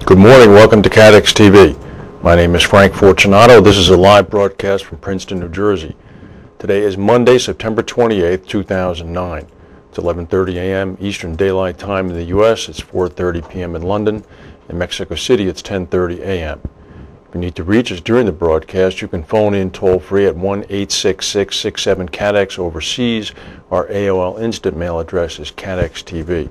Good morning, welcome to CATEX-TV. My name is Frank Fortunato. This is a live broadcast from Princeton, New Jersey. Today is Monday, September 28th, 2009. It's 11:30 a.m. Eastern Daylight Time in the U.S. It's 4:30 p.m. in London. In Mexico City, it's 10:30 a.m. If you need to reach us during the broadcast, you can phone in toll-free at 1-866-67-CATEX overseas. Our AOL instant mail address is CATEX-TV.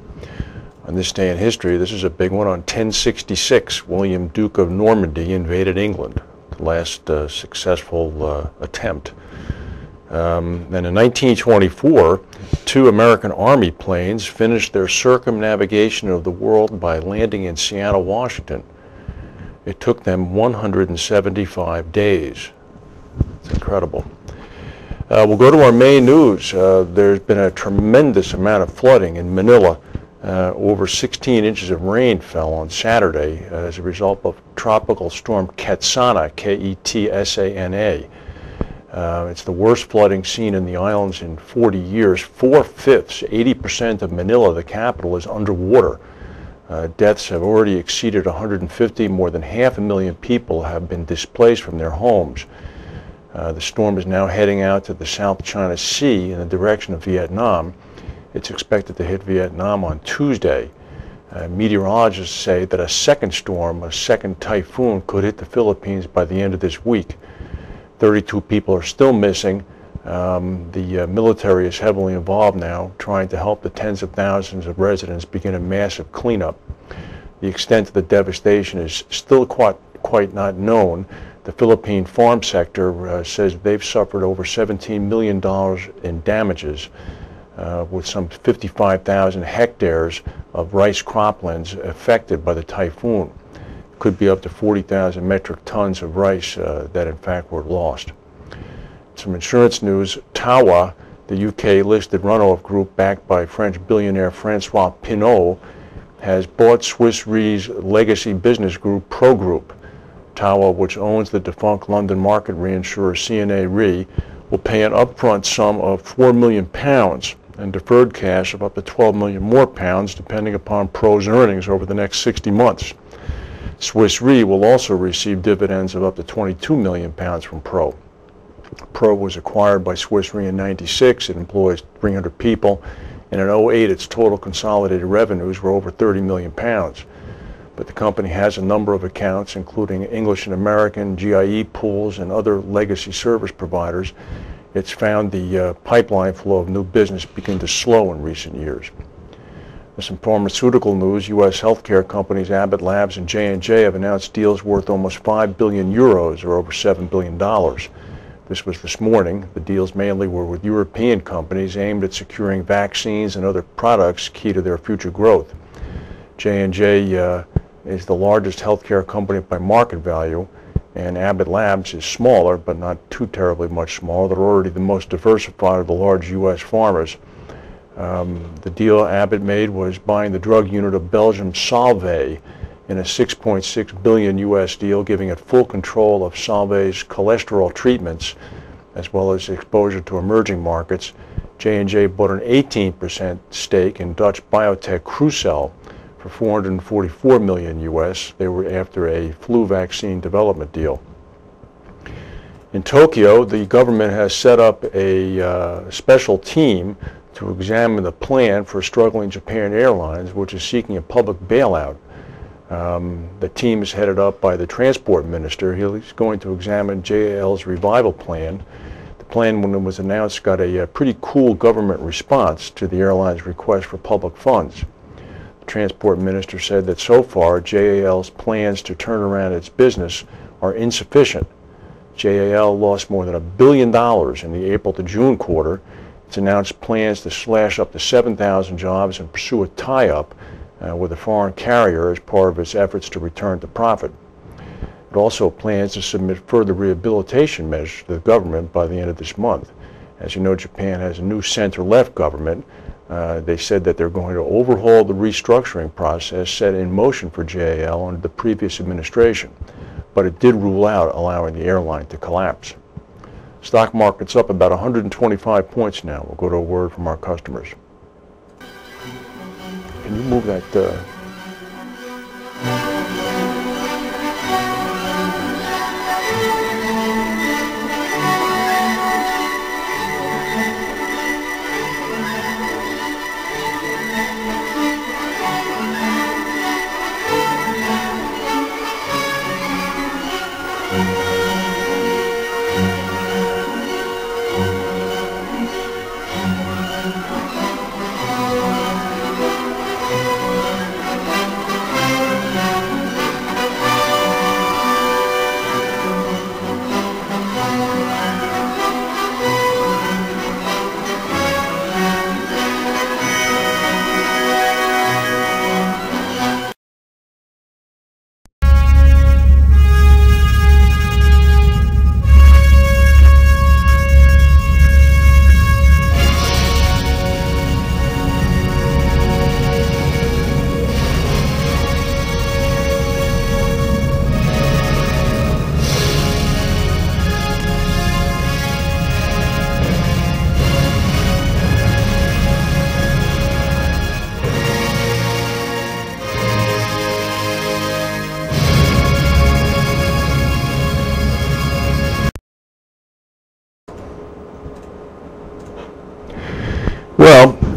On this day in history, this is a big one. On 1066, William, Duke of Normandy, invaded England, the last successful attempt. Then in 1924, two American Army planes finished their circumnavigation of the world by landing in Seattle, Washington. It took them 175 days. It's incredible. We'll go to our main news. There's been a tremendous amount of flooding in Manila. Over 16 inches of rain fell on Saturday as a result of Tropical Storm Ketsana, K-E-T-S-A-N-A. It's the worst flooding seen in the islands in 40 years. 4/5, 80% of Manila, the capital, is underwater. Deaths have already exceeded 150. More than 500,000 people have been displaced from their homes. The storm is now heading out to the South China Sea in the direction of Vietnam. It's expected to hit Vietnam on Tuesday. Meteorologists say that a second storm, a second typhoon, could hit the Philippines by the end of this week. 32 people are still missing. The military is heavily involved now, trying to help the tens of thousands of residents begin a massive cleanup. The extent of the devastation is still quite not known. The Philippine farm sector says they've suffered over $17 million in damages. With some 55,000 hectares of rice croplands affected by the typhoon. Could be up to 40,000 metric tons of rice that in fact were lost. Some insurance news. Tawa, the UK-listed runoff group backed by French billionaire Francois Pinault, has bought Swiss Re's legacy business group Pro Group. Tawa, which owns the defunct London market reinsurer CNA Re, will pay an upfront sum of £4 million and deferred cash of up to £12 million more depending upon Pro's earnings over the next 60 months. Swiss Re will also receive dividends of up to £22 million from Pro. Pro was acquired by Swiss Re in '96. It employs 300 people, and in '08 its total consolidated revenues were over £30 million. But the company has a number of accounts, including English and American, GIE pools, and other legacy service providers. It's found the pipeline flow of new business begin to slow in recent years. There's some pharmaceutical news. U.S. healthcare companies Abbott Labs and J&J have announced deals worth almost 5 billion euros, or over $7 billion. This was this morning. The deals mainly were with European companies aimed at securing vaccines and other products key to their future growth. J&J is the largest healthcare company by market value, and Abbott Labs is smaller, but not too terribly much smaller. They're already the most diversified of the large U.S. pharmas. The deal Abbott made was buying the drug unit of Belgium's Solvay in a $6.6 billion U.S. deal, giving it full control of Solvay's cholesterol treatments, as well as exposure to emerging markets. J&J bought an 18% stake in Dutch biotech Crucell for $444 million U.S. They were after a flu vaccine development deal. In Tokyo, the government has set up a special team to examine the plan for struggling Japan Airlines, which is seeking a public bailout. The team is headed up by the transport minister. He's going to examine JAL's revival plan. The plan, when it was announced, got a pretty cool government response to the airline's request for public funds. The transport minister said that so far JAL's plans to turn around its business are insufficient. JAL lost more than $1 billion in the April to June quarter. It's announced plans to slash up to 7,000 jobs and pursue a tie-up with a foreign carrier as part of its efforts to return to profit. It also plans to submit further rehabilitation measures to the government by the end of this month. As you know, Japan has a new center-left government. They said that they're going to overhaul the restructuring process set in motion for JAL under the previous administration, but it did rule out allowing the airline to collapse. Stock market's up about 125 points now. We'll go to a word from our customers. Can you move that?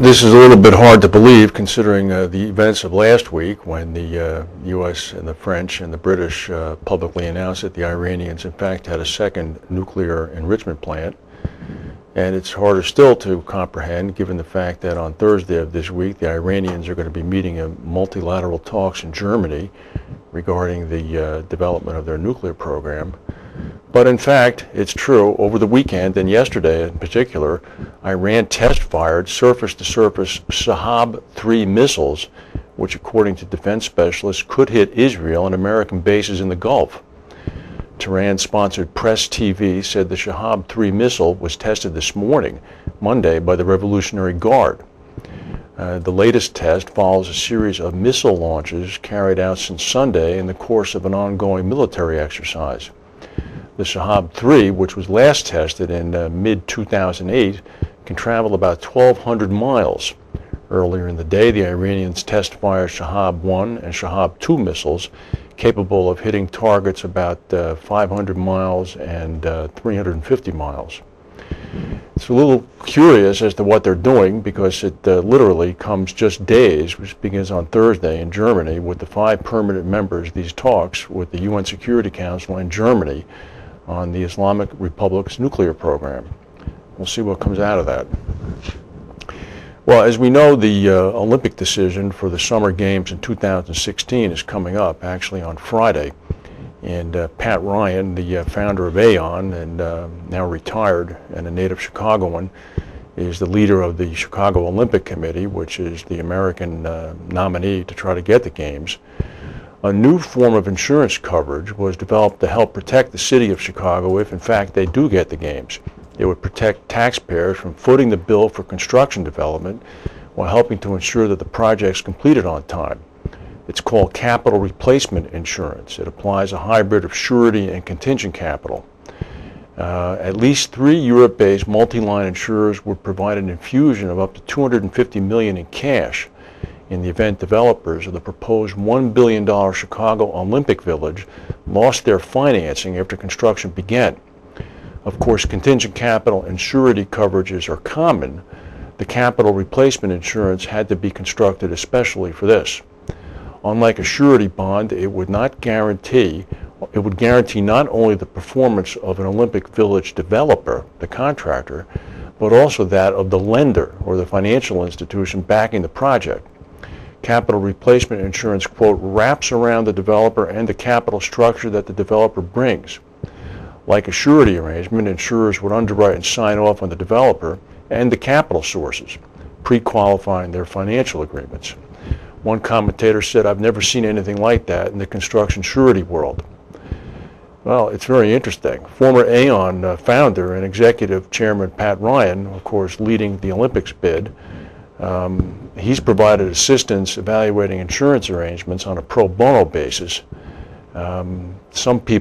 This is a little bit hard to believe considering the events of last week when the U.S. and the French and the British publicly announced that the Iranians in fact had a second nuclear enrichment plant. And it's harder still to comprehend given the fact that on Thursday of this week the Iranians are going to be meeting in multilateral talks in Germany regarding the development of their nuclear program. But in fact, it's true, over the weekend and yesterday in particular, Iran test-fired surface-to-surface Shahab-3 missiles, which according to defense specialists could hit Israel and American bases in the Gulf. Tehran-sponsored CATEX-TV said the Shahab-3 missile was tested this morning, Monday, by the Revolutionary Guard. The latest test follows a series of missile launches carried out since Sunday in the course of an ongoing military exercise. The Shahab-3, which was last tested in mid-2008, can travel about 1,200 miles. Earlier in the day, the Iranians test-fired Shahab-1 and Shahab-2 missiles capable of hitting targets about 500 miles and 350 miles. It's a little curious as to what they're doing because it literally comes just days, which begins on Thursday in Germany, with the 5 permanent members of these talks with the UN Security Council and Germany on the Islamic Republic's nuclear program. We'll see what comes out of that. Well, as we know, the Olympic decision for the Summer Games in 2016 is coming up, actually on Friday. And Pat Ryan, the founder of Aon and now retired and a native Chicagoan, is the leader of the Chicago Olympic Committee, which is the American nominee to try to get the Games. A new form of insurance coverage was developed to help protect the city of Chicago if in fact they do get the Games. It would protect taxpayers from footing the bill for construction development while helping to ensure that the project's completed on time. It's called capital replacement insurance. It applies a hybrid of surety and contingent capital. At least 3 Europe-based multi-line insurers would provide an infusion of up to $250 million in cash in the event developers of the proposed $1 billion Chicago Olympic Village lost their financing after construction began. Of course, contingent capital and surety coverages are common. The capital replacement insurance had to be constructed especially for this. Unlike a surety bond, it would guarantee not only the performance of an Olympic Village developer, the contractor, but also that of the lender or the financial institution backing the project. Capital replacement insurance, quote, wraps around the developer and the capital structure that the developer brings. Like a surety arrangement, insurers would underwrite and sign off on the developer and the capital sources, pre-qualifying their financial agreements. One commentator said, "I've never seen anything like that in the construction surety world." Well, it's very interesting. Former Aon founder and executive chairman Pat Ryan, of course, leading the Olympics bid, he's provided assistance evaluating insurance arrangements on a pro bono basis. Some people